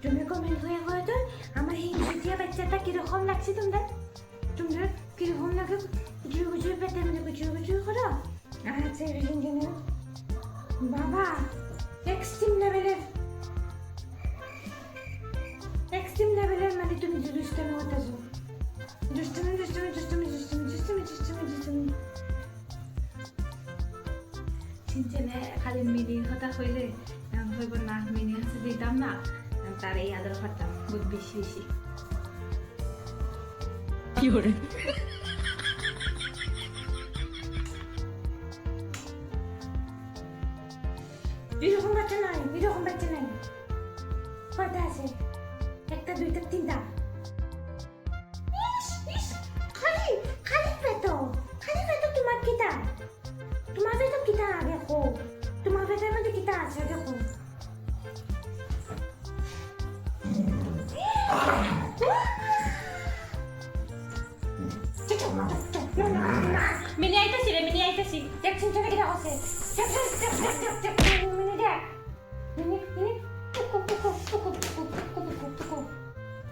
তুমি কমেন্ট হয়ে গেলো তো আমার এই ছোটিয়া বাচ্চাটা কিরকম লাগছে তোমরা কিরকম লাগে গুজু গুজু পেটের মধ্যে গুজু গুজু করো আচ্ছা বাবা এক্সট্রিম লেভেলের মানে তুমি দুষ্টুমি করতেছো দুষ্টুমি চিনচেনে খালি মিনির কথা কইলে হইব না মিনি আছে দিতাম না তার এই আদর করতাম বহুত বেশি কি করে এরকম বাচ্চা নাই কয়টা আছে একটা দুইটা তিনটা খালি পেট তোমার পেট কিটা দেখো তোমার পেটের মধ্যে কিটা আছে দেখো মিনি আইতাছি দেখ চিন্তা কিটা আছে